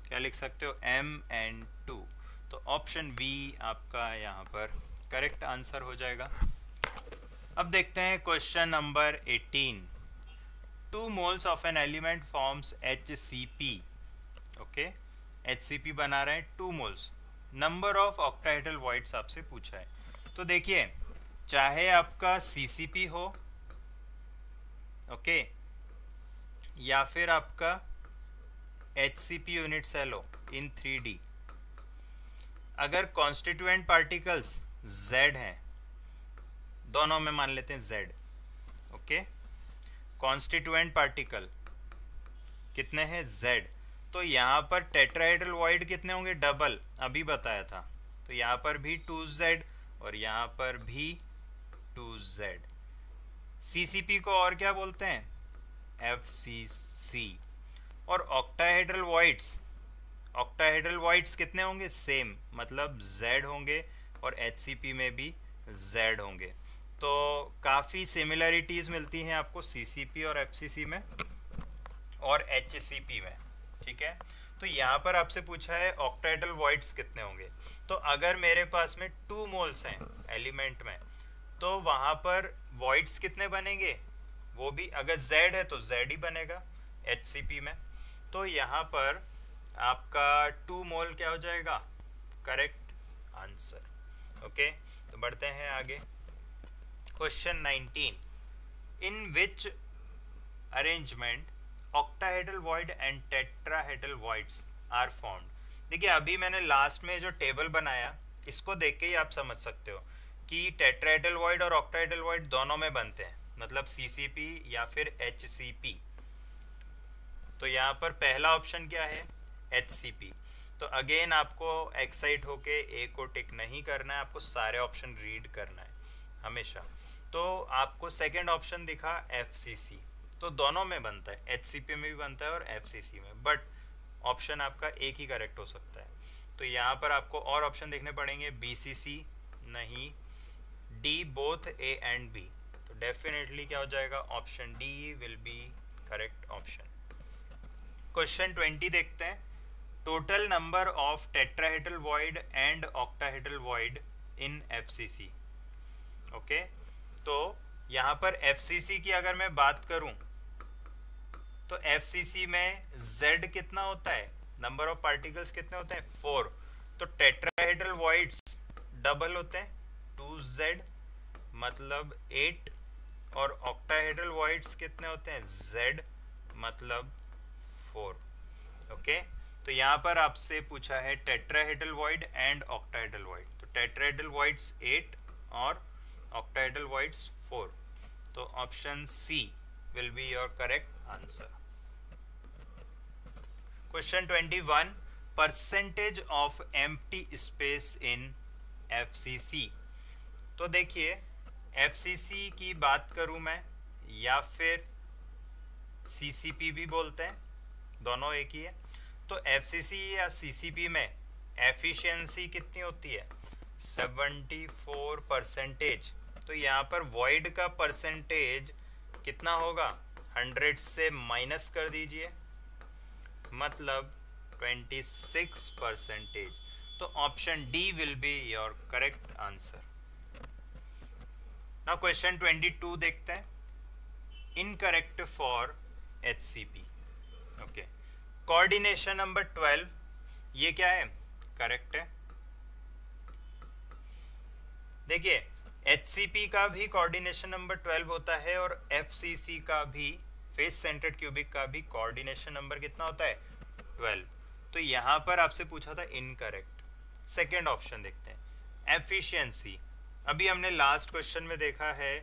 क्या लिख सकते हो, Mn2। तो ऑप्शन बी आपका यहाँ पर करेक्ट आंसर हो जाएगा। अब देखते हैं question number 18। 2 moles of an element forms HCP। Okay, HCP बना रहे हैं 2 moles। Number of octahedral voids आपसे पूछा है। तो देखिए चाहे आपका CCP हो, ओके, या फिर आपका HCP यूनिट सेल हो इन 3D, अगर कॉन्स्टिट्यूएंट पार्टिकल्स Z हैं, दोनों में मान लेते हैं Z। ओके, कॉन्स्टिट्यूएंट पार्टिकल कितने हैं, Z। तो यहाँ पर टेट्राहेड्रल वॉइड कितने होंगे, डबल, अभी बताया था। तो यहाँ पर भी 2Z और यहाँ पर भी 2Z। CCP को और क्या बोलते हैं, FCC। और ऑक्टाहेड्रल वॉइड्स, ऑक्टाहेड्रल वॉइड्स कितने होंगे, सेम, मतलब Z होंगे, और HCP में भी Z होंगे। तो काफ़ी सिमिलरिटीज़ मिलती हैं आपको CCP और FCC में और HCP में। ठीक है, तो यहाँ पर आपसे पूछा है ऑक्टाहेड्रल वॉइड्स कितने होंगे। तो अगर मेरे पास में 2 मोल्स हैं एलिमेंट में, तो वहाँ पर वॉइड्स कितने बनेंगे, वो भी अगर Z है तो Z ही बनेगा HCP में। तो यहाँ पर आपका 2 मोल क्या हो जाएगा, करेक्ट आंसर। ओके, तो बढ़ते हैं आगे। Question 19। In which arrangement octahedral void and tetrahedral voids are formed. देखिए अभी मैंने लास्ट में जो टेबल बनाया इसको देख के ही आप समझ सकते हो कि टेट्राहेड्रल वॉइड और ऑक्टाहेड्रल वॉइड दोनों में बनते हैं, मतलब CCP या फिर HCP। तो यहाँ पर पहला ऑप्शन क्या है, HCP। तो अगेन आपको एक्साइट होके ए को टिक नहीं करना है, आपको सारे ऑप्शन रीड करना है हमेशा। तो आपको सेकंड ऑप्शन दिखा FCC, तो दोनों में बनता है, HCP में भी बनता है और FCC में, बट ऑप्शन आपका एक ही करेक्ट हो सकता है। तो यहाँ पर आपको और ऑप्शन देखने पड़ेंगे, BCC नहीं, D both A and B, तो डेफिनेटली क्या हो जाएगा, option D will be correct option. Question 20 देखते हैं, total number of tetrahedral void and octahedral void in FCC। Okay, तो यहाँ पर FCC की अगर मैं बात करूं तो FCC में Z कितना होता है, नंबर ऑफ पार्टिकल्स कितने होते हैं, 4, तो टेट्राहेड्रल वॉइड्स डबल होते हैं, 2Z मतलब 8, और ऑक्टाहेड्रल वॉइड्स कितने होते हैं, Z मतलब 4। ओके, तो यहाँ पर आपसे पूछा है tetrahedral void and octahedral void, तो टेट्राहेड्रल वॉइड्स 8 और ऑक्टाहेड्रल वॉइड्स 4, तो option C will be your correct answer. Question 21, percentage of empty space in FCC। तो देखिए FCC की बात करूं मैं या फिर CCP भी बोलते हैं, दोनों एक ही है, तो FCC या CCP में एफिशिएंसी कितनी होती है, 74%। तो यहाँ पर वॉइड का परसेंटेज कितना होगा, 100 से माइनस कर दीजिए, मतलब 26%। तो option D will be your correct answer. Now question 22 देखते हैं, incorrect for HCP। Okay, coordination number 12, ये क्या है, करेक्ट है। देखिए HCP का भी कोऑर्डिनेशन नंबर 12 होता है और FCC का भी, फेस सेंटर्ड क्यूबिक का भी कोऑर्डिनेशन नंबर कितना होता है, 12। तो यहाँ पर आपसे पूछा था इनकरेक्ट। सेकंड ऑप्शन देखते हैं, एफिशिएंसी। अभी हमने लास्ट क्वेश्चन में देखा है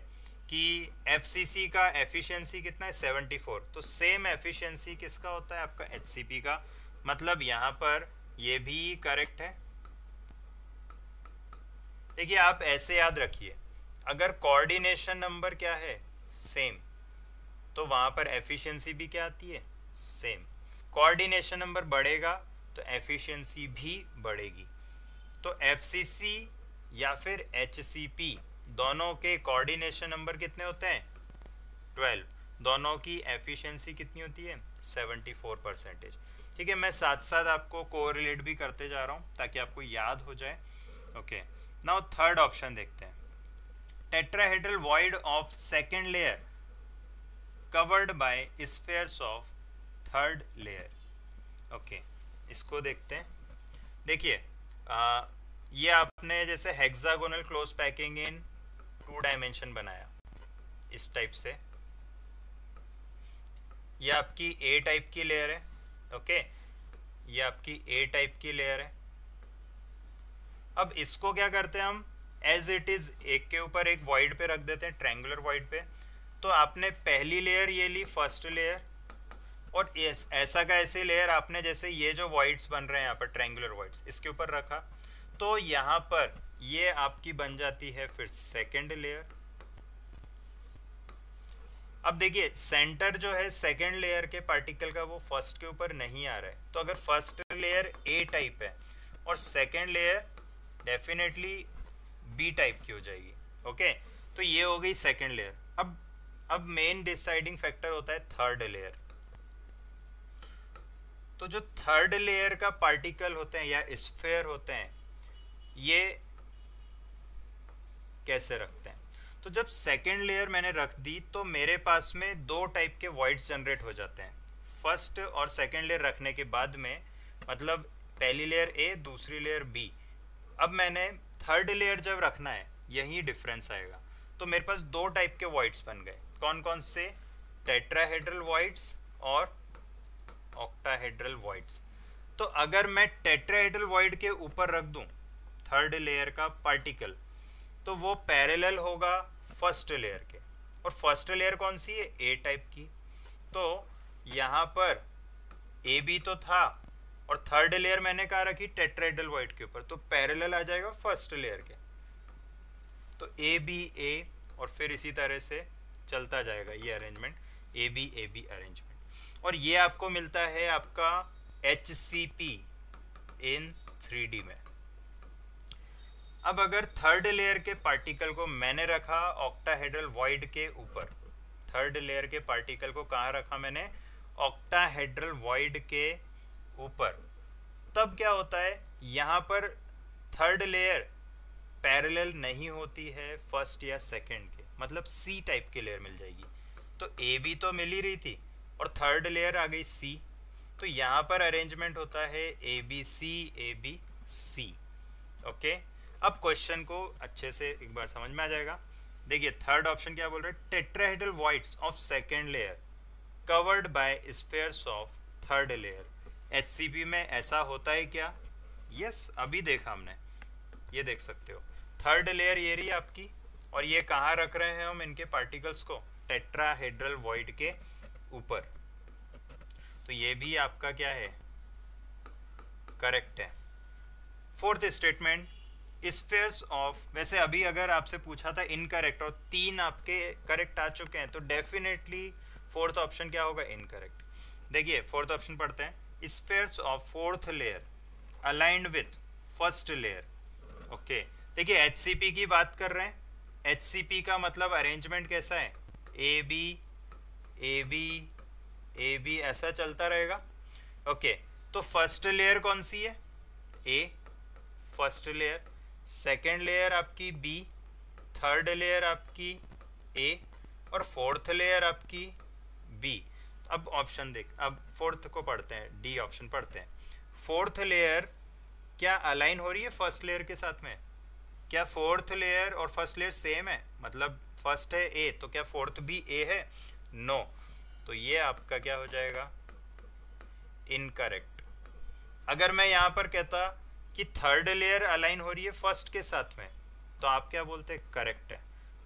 कि FCC का एफिशिएंसी कितना है, 74, तो सेम एफिशिएंसी किसका होता है, आपका HCP का, मतलब यहाँ पर ये भी करेक्ट है। देखिए आप ऐसे याद रखिए, अगर कोऑर्डिनेशन नंबर क्या है, सेम, तो वहां पर एफिशिएंसी भी क्या आती है, सेम। कोऑर्डिनेशन नंबर बढ़ेगा तो एफिशिएंसी भी बढ़ेगी। तो FCC या फिर HCP दोनों के कोऑर्डिनेशन नंबर कितने होते हैं, 12, दोनों की एफिशिएंसी कितनी होती है, 74%। ठीक है, मैं साथ साथ आपको कोरिलेट भी करते जा रहा हूँ ताकि आपको याद हो जाए। ओके, नाउ थर्ड ऑप्शन देखते हैं, tetrahedral void of second layer covered by spheres of third layer. Okay, इसको देखते हैं। देखिए ये आपने जैसे hexagonal close packing in 2 dimension बनाया इस टाइप से, ये आपकी A टाइप की लेयर है। ओके, ये आपकी A टाइप की लेयर है। अब इसको क्या करते हैं हम, एज इट इज एक के ऊपर एक वॉइड पे रख देते हैं, ट्रायंगुलर वॉइड पे। तो आपने पहली लेयर ये ली, फर्स्ट लेयर, और ऐसा का ऐसे लेयर आपने जैसे ये जो वॉइड्स बन रहे हैं यहाँ पर ट्रायंगुलर वॉइड्स, इसके ऊपर रखा, तो यहाँ पर ये आपकी बन जाती है फिर सेकेंड लेयर। अब देखिए सेंटर जो है सेकेंड लेयर के पार्टिकल का वो फर्स्ट के ऊपर नहीं आ रहा है, तो अगर फर्स्ट लेयर A टाइप है और second layer definitely B type की हो जाएगी। ओके, तो ये हो गई सेकेंड लेयर। अब मेन डिसाइडिंग फैक्टर होता है थर्ड लेयर। तो जो थर्ड लेयर का पार्टिकल होते हैं या स्फीयर होते हैं, ये कैसे रखते हैं, तो जब सेकेंड लेयर मैंने रख दी तो मेरे पास में 2 टाइप के वॉइड्स जनरेट हो जाते हैं फर्स्ट और सेकेंड लेयर रखने के बाद में, मतलब पहली लेयर A, दूसरी लेयर B। अब मैंने थर्ड लेयर जब रखना है, यही डिफरेंस आएगा। तो मेरे पास 2 टाइप के वॉइड्स बन गए, कौन कौन से, टेट्राहेड्रल वॉइड्स और ऑक्टाहेड्रल वॉइड्स। तो अगर मैं टेट्राहेड्रल वॉइड के ऊपर रख दूं थर्ड लेयर का पार्टिकल, तो वो पैरेलल होगा फर्स्ट लेयर के, और फर्स्ट लेयर कौन सी है, A टाइप की। तो यहाँ पर AB तो था और थर्ड लेयर मैंने कहा रखी टेट्राहेड्रल वॉइड के ऊपर, तो पैरेलल आ जाएगा फर्स्ट लेयर के। तो AB A और फिर इसी तरह से चलता जाएगा ये अरेंजमेंट, ए बी अरेंजमेंट। और ये आपको मिलता है आपका HCP इन 3D में। अब अगर थर्ड लेयर के पार्टिकल को मैंने रखा ऑक्टाहेड्रल वॉइड के ऊपर, थर्ड लेयर के पार्टिकल को कहाँ रखा मैंने, ऑक्टाहेड्रल वॉइड के ऊपर, तब क्या होता है, यहाँ पर थर्ड लेयर पैरेलल नहीं होती है फर्स्ट या सेकंड के, मतलब सी टाइप की लेयर मिल जाएगी। तो ए बी तो मिल ही रही थी और थर्ड लेयर आ गई सी, तो यहाँ पर अरेंजमेंट होता है ए बी सी। ओके, अब क्वेश्चन को अच्छे से एक बार समझ में आ जाएगा। देखिए थर्ड ऑप्शन क्या बोल रहे हैं, tetrahedral voids of second layer covered by spheres of third layer. HCP में ऐसा होता है क्या? यस, अभी देखा हमने, ये देख सकते हो थर्ड लेयर ये रही आपकी, और ये कहाँ रख रहे हैं हम इनके पार्टिकल्स को, टेट्राहेड्रल वॉइड के ऊपर। तो ये भी आपका क्या है, करेक्ट है। फोर्थ स्टेटमेंट, स्फीयर्स ऑफ, वैसे अभी अगर आपसे पूछा था इनकरेक्ट और 3 आपके करेक्ट आ चुके हैं, तो डेफिनेटली फोर्थ ऑप्शन क्या होगा, इनकरेक्ट। देखिए फोर्थ ऑप्शन पढ़ते हैं, spheres of fourth layer aligned with first layer. Okay, देखिए HCP की बात कर रहे हैं, HCP का मतलब अरेंजमेंट कैसा है, ए बी ऐसा चलता रहेगा। ओके, तो फर्स्ट लेयर कौन सी है, ए, फर्स्ट लेयर, सेकेंड लेयर आपकी बी, थर्ड लेयर आपकी ए, और फोर्थ लेयर आपकी बी। अब ऑप्शन देख, अब फोर्थ को पढ़ते हैं, डी ऑप्शन पढ़ते हैं। फोर्थ लेयर क्या अलाइन हो रही है फर्स्ट लेयर के साथ में? क्या फोर्थ लेयर और फर्स्ट लेयर सेम है? मतलब फर्स्ट है ए, तो क्या फोर्थ भी ए है? नो, तो ये आपका क्या हो जाएगा, इनकरेक्ट। अगर मैं यहाँ पर कहता कि थर्ड लेयर अलाइन हो रही है फर्स्ट के साथ में, तो आप क्या बोलते, करेक्ट है।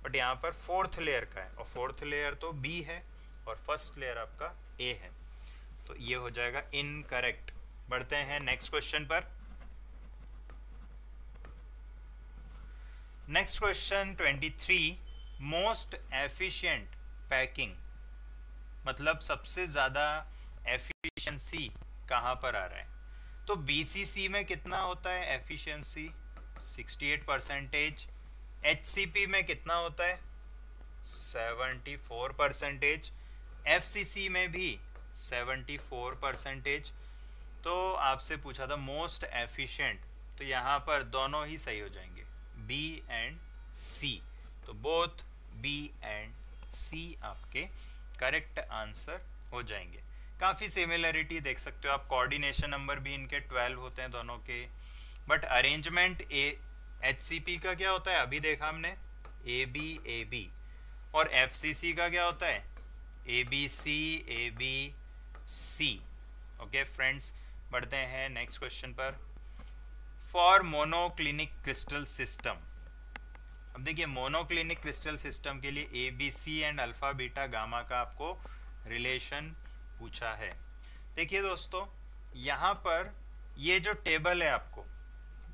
बट यहाँ पर फोर्थ लेयर का है, और फोर्थ लेयर तो बी है और फर्स्ट लेयर आपका ए है, तो ये हो जाएगा इनकरेक्ट। बढ़ते हैं नेक्स्ट क्वेश्चन पर। Next question 23, most efficient packing, मतलब सबसे ज़्यादा एफिशिएंसी कहाँ पर आ रहा है? तो BCC में कितना होता है एफिशिएंसी, 68%। HCP में कितना होता है, 74%। FCC में भी 74%। तो आपसे पूछा था मोस्ट एफिशिएंट, तो यहाँ पर दोनों ही सही हो जाएंगे, B एंड C। तो बोथ B एंड C आपके करेक्ट आंसर हो जाएंगे। काफ़ी सिमिलरिटी देख सकते हो आप, कोऑर्डिनेशन नंबर भी इनके 12 होते हैं दोनों के, बट अरेंजमेंट HCP का क्या होता है, अभी देखा हमने, A B, और FCC का क्या होता है, A B C। Okay friends, बढ़ते हैं नेक्स्ट क्वेश्चन पर। फॉर मोनोक्लिनिक क्रिस्टल सिस्टम, अब देखिए मोनोक्लिनिक क्रिस्टल सिस्टम के लिए ABC and alpha beta gamma का आपको रिलेशन पूछा है। देखिए दोस्तों, यहाँ पर ये जो टेबल है, आपको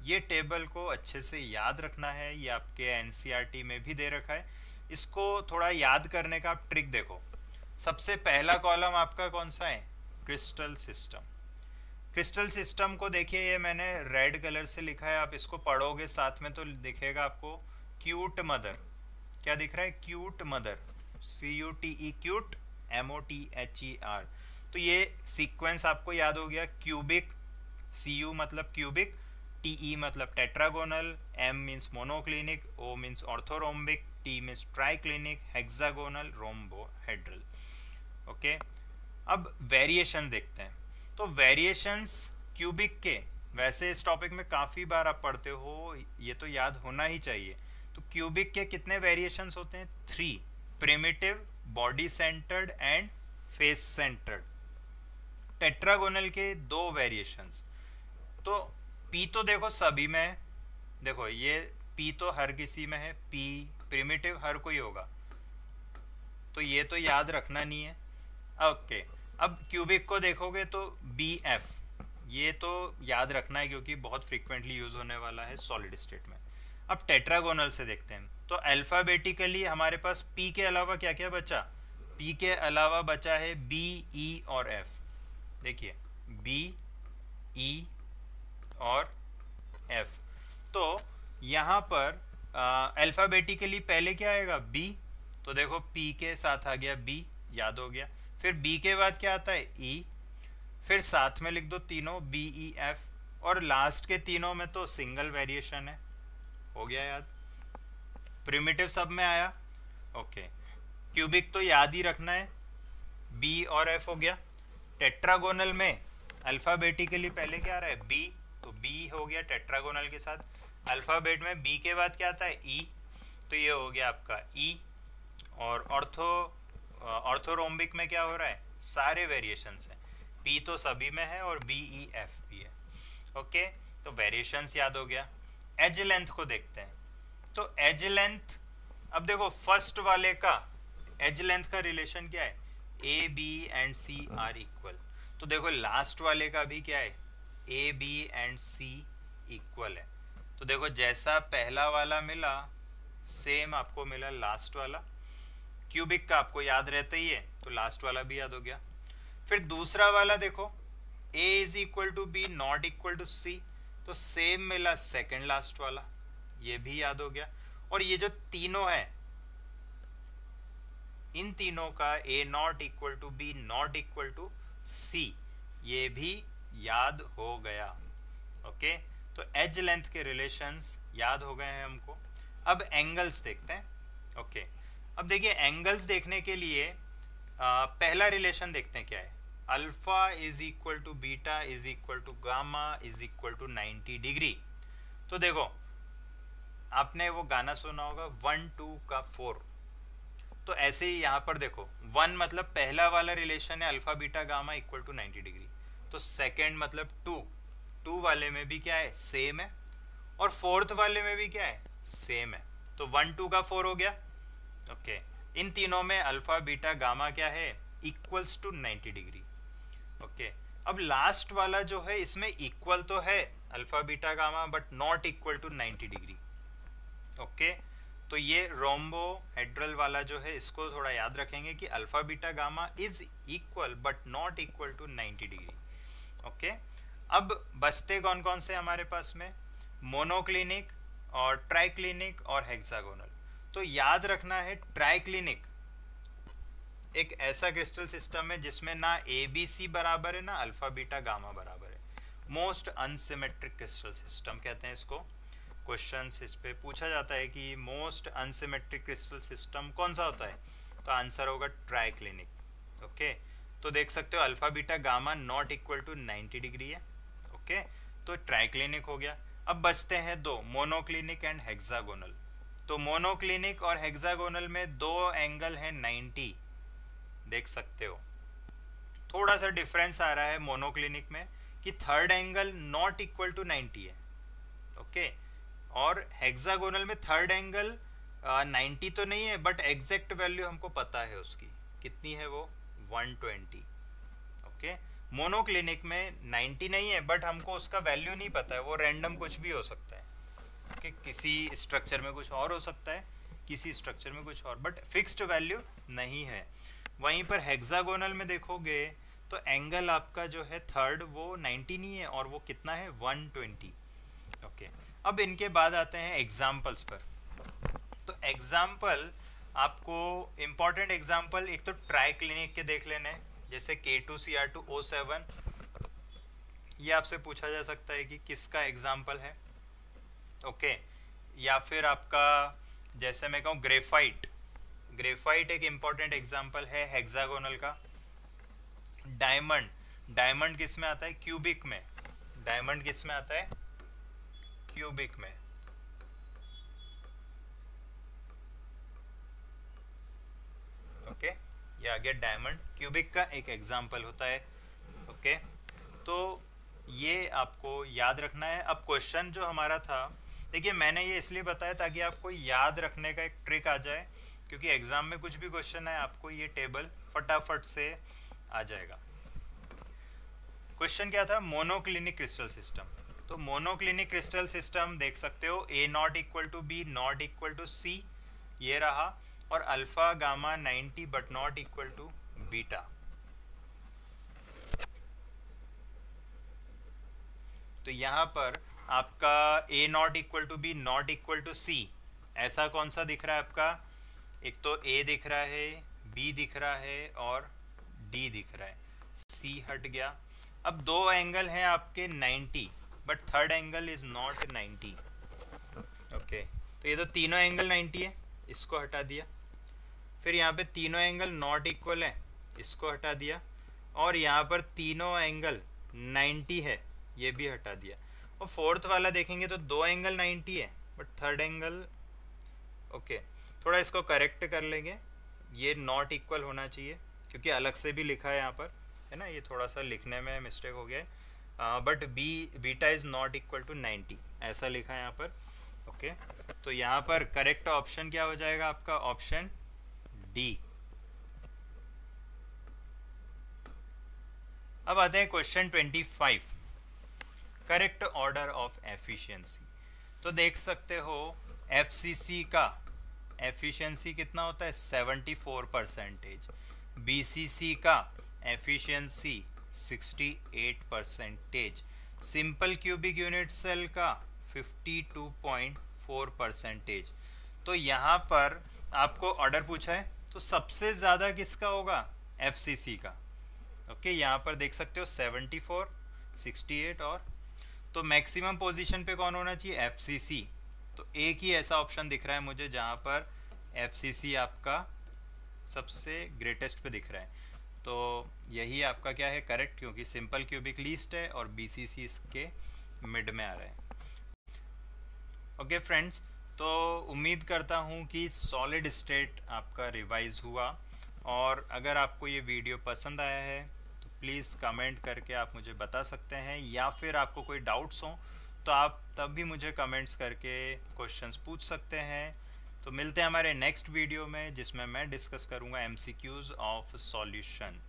ये टेबल को अच्छे से याद रखना है, ये आपके NCERT में भी दे रखा है। इसको थोड़ा याद करने का आप ट्रिक देखो। सबसे पहला कॉलम आपका कौन सा है, क्रिस्टल सिस्टम। क्रिस्टल सिस्टम को देखिए, ये मैंने रेड कलर से लिखा है, आप इसको पढ़ोगे साथ में तो दिखेगा आपको क्यूट मदर। क्या दिख रहा है, cute mother, CUTE, cute, MOTHER। तो ये सीक्वेंस आपको याद हो गया, क्यूबिक, CU मतलब क्यूबिक, TE मतलब tetragonal, M means monoclinic, O means orthorhombic, T means triclinic, hexagonal, rhombohedral. Okay, अब वेरिएशन देखते हैं। तो वेरिएशंस क्यूबिक के, वैसे इस टॉपिक में काफ़ी बार आप पढ़ते हो, ये तो याद होना ही चाहिए। तो क्यूबिक के कितने वेरिएशंस होते हैं, 3, primitive, body centred and face centred. Tetragonal के 2 वेरिएशंस। तो P तो देखो सभी में है, देखो ये P तो हर किसी में है, P प्रिमिटिव हर कोई होगा, तो ये तो याद रखना नहीं है। ओके, अब क्यूबिक को देखोगे तो BF, ये तो याद रखना है क्योंकि बहुत फ्रीक्वेंटली यूज होने वाला है सॉलिड स्टेट में। अब टेट्रागोनल से देखते हैं, तो अल्फ़ाबेटिकली हमारे पास पी के अलावा क्या क्या बचा, पी के अलावा बचा है बी, ई और एफ। देखिए बी, ई और एफ। तो यहाँ पर अल्फ़ाबेटिकली पहले क्या आएगा, बी। तो देखो पी के साथ आ गया बी, याद हो गया। फिर बी के बाद क्या आता है, ई। फिर साथ में लिख दो तीनों, बी, ई, एफ। और लास्ट के तीनों में तो सिंगल वेरिएशन है, हो गया याद। प्रिमिटिव सब में आया, ओके। क्यूबिक तो याद ही रखना है, बी और एफ हो गया। टेट्रागोनल में अल्फ़ाबेटिकली पहले क्या आ रहा है, बी, तो बी हो गया टेट्रागोनल के साथ। अल्फ़ाबेट में बी के बाद क्या आता है, ई, तो ये हो गया आपका ई। और ऑर्थोरोम्बिक में क्या हो रहा है, सारे वेरिएशंस हैं, पी तो सभी में है और बी, ई, एफ भी है, ओके। तो वेरिएशंस याद हो गया। एज लेंथ को देखते हैं। तो एज लेंथ, अब देखो फर्स्ट वाले का एज लेंथ का रिलेशन क्या है, A, B and C are equal. तो देखो लास्ट वाले का भी क्या है, A, B and C equal है। तो देखो जैसा पहला वाला मिला सेम आपको मिला लास्ट वाला। क्यूबिक का आपको याद रहता ही है, तो लास्ट वाला भी याद हो गया। फिर दूसरा वाला देखो, a is equal to B not equal to C, तो सेम मिला सेकंड लास्ट वाला, ये भी याद हो गया। और ये जो तीनों है, इन तीनों का a not equal to B not equal to C, ये भी याद हो गया, ओके। तो एज लेंथ के रिलेशंस याद हो गए हैं हमको। अब एंगल्स देखते हैं, ओके। अब देखिए एंगल्स देखने के लिए पहला रिलेशन देखते हैं क्या है, alpha is equal to beta is equal to gamma is equal to 90 degree. तो देखो आपने वो गाना सुना होगा 1 2 का 4, तो ऐसे ही यहाँ पर देखो 1 मतलब पहला वाला रिलेशन है alpha beta gamma equal to 90 degree, तो सेकेंड मतलब 2 वाले में भी क्या है, सेम है। और फोर्थ वाले में भी क्या है, सेम है। तो 1 2 का 4 हो गया, ओके। इन तीनों में अल्फा बीटा गामा क्या है, इक्वल्स टू 90 डिग्री, ओके। अब लास्ट वाला जो है इसमें इक्वल तो है alpha beta gamma but not equal to 90 degree, okay. तो ये रोम्बो हेड्रल वाला जो है इसको थोड़ा याद रखेंगे कि alpha beta gamma is equal but not equal to 90 degree, okay. अब बचते कौन कौन से हमारे पास में, मोनोक्लिनिक और ट्राइक्लिनिक और हेक्सागोनल। तो याद रखना है ट्राइक्लिनिक एक ऐसा क्रिस्टल सिस्टम है जिसमें ना ए बी सी बराबर है ना अल्फा बीटा गामा बराबर है। मोस्ट अनसिमेट्रिक क्रिस्टल सिस्टम कहते हैं इसको। क्वेश्चंस इस पे पूछा जाता है कि मोस्ट अनसिमेट्रिक क्रिस्टल सिस्टम कौन सा होता है, तो आंसर होगा ट्राइक्लिनिक, ओके। तो देख सकते हो alpha beta gamma not equal to 90 degree है, ओके। तो ट्राइक्लिनिक हो गया। अब बचते हैं दो, मोनोक्लिनिक एंड हेक्सागोनल। तो मोनोक्लिनिक और हेक्सागोनल में दो एंगल है 90, देख सकते हो। थोड़ा सा डिफरेंस आ रहा है मोनोक्लिनिक में कि third angle not equal to 90 है, ओके। और हेक्सागोनल में थर्ड एंगल 90 तो नहीं है बट एग्जैक्ट वैल्यू हमको पता है उसकी कितनी है, वो 120, ओके। मोनोक्लिनिक में 90 नहीं है बट हमको उसका वैल्यू नहीं पता है, वो रैंडम कुछ भी हो सकता है, ओके। किसी स्ट्रक्चर में कुछ और हो सकता है, किसी स्ट्रक्चर में कुछ और, बट फिक्स्ड वैल्यू नहीं है। वहीं पर हेक्सागोनल में देखोगे तो एंगल आपका जो है थर्ड वो 90 नहीं है और वो कितना है 120, ओके। अब इनके बाद आते हैं एग्जाम्पल्स पर। तो एग्जाम्पल आपको इम्पॉर्टेंट एग्जाम्पल एक तो ट्राइक्लिनिक के देख लेने, जैसे K2Cr2O7, ये आपसे पूछा जा सकता है कि किसका एग्जाम्पल है, ओके। या फिर आपका जैसे मैं कहूँ ग्रेफाइट, ग्रेफाइट एक इम्पॉर्टेंट एग्जाम्पल है हेक्सागोनल का। डायमंड, डायमंड किस में आता है, क्यूबिक में। डायमंड किस में आता है, क्यूबिक में, ओके। ये आ गया डायमंड, क्यूबिक का एक एग्जाम्पल होता है, ओके। तो ये आपको याद रखना है। अब क्वेश्चन जो हमारा था, देखिए मैंने ये इसलिए बताया ताकि आपको याद रखने का एक ट्रिक आ जाए, क्योंकि एग्जाम में कुछ भी क्वेश्चन है आपको ये टेबल फटाफट से आ जाएगा। क्वेश्चन क्या था, मोनोक्लिनिक क्रिस्टल सिस्टम। तो मोनोक्लिनिक क्रिस्टल सिस्टम देख सकते हो, A not equal to B not equal to C, ये रहा, और alpha gamma 90 but not equal to beta. तो यहाँ पर आपका A not equal to B not equal to C, ऐसा कौन सा दिख रहा है आपका? एक तो ए दिख रहा है, बी दिख रहा है और डी दिख रहा है, सी हट गया। अब दो एंगल हैं आपके 90 but third angle is not 90। Okay, तो ये तो तीनों एंगल 90 है, इसको हटा दिया। फिर यहाँ पे तीनों एंगल नॉट इक्वल है, इसको हटा दिया। और यहाँ पर तीनों एंगल 90 है, ये भी हटा दिया। और फोर्थ वाला देखेंगे तो दो एंगल 90 है बट थर्ड एंगल, ओके, थोड़ा इसको करेक्ट कर लेंगे, ये नॉट इक्वल होना चाहिए क्योंकि अलग से भी लिखा है यहाँ पर, है ना, ये थोड़ा सा लिखने में मिस्टेक हो गया है। But beta is not equal to 90 ऐसा लिखा है यहाँ पर। ओके, तो यहाँ पर करेक्ट ऑप्शन क्या हो जाएगा आपका? Option D. अब आते हैं question 25, correct order of efficiency. तो देख सकते हो एफसीसी का एफिशिएंसी कितना होता है? 74%। बीसीसी का efficiency 68%। Simple cubic unit cell का 52.4%। तो यहाँ पर आपको ऑर्डर पूछा है तो सबसे ज़्यादा किसका होगा? एफसीसी का। ओके, यहाँ पर देख सकते हो 74, 68 और तो मैक्सिमम पोजीशन पे कौन होना चाहिए? एफसीसी। तो एक ही ऐसा ऑप्शन दिख रहा है मुझे जहाँ पर एफसीसी आपका सबसे ग्रेटेस्ट पे दिख रहा है। तो यही आपका क्या है? करेक्ट, क्योंकि सिंपल क्यूबिक लीस्ट है और बीसीसी इसके मिड में आ रहा है। ओके फ्रेंड्स, तो उम्मीद करता हूँ कि सॉलिड स्टेट आपका रिवाइज हुआ, और अगर आपको ये वीडियो पसंद आया है तो प्लीज़ कमेंट करके आप मुझे बता सकते हैं, या फिर आपको कोई डाउट्स हों तो आप तब भी मुझे कमेंट्स करके क्वेश्चंस पूछ सकते हैं। तो मिलते हैं हमारे नेक्स्ट वीडियो में जिसमें मैं डिस्कस करूँगा MCQs ऑफ सॉल्यूशन।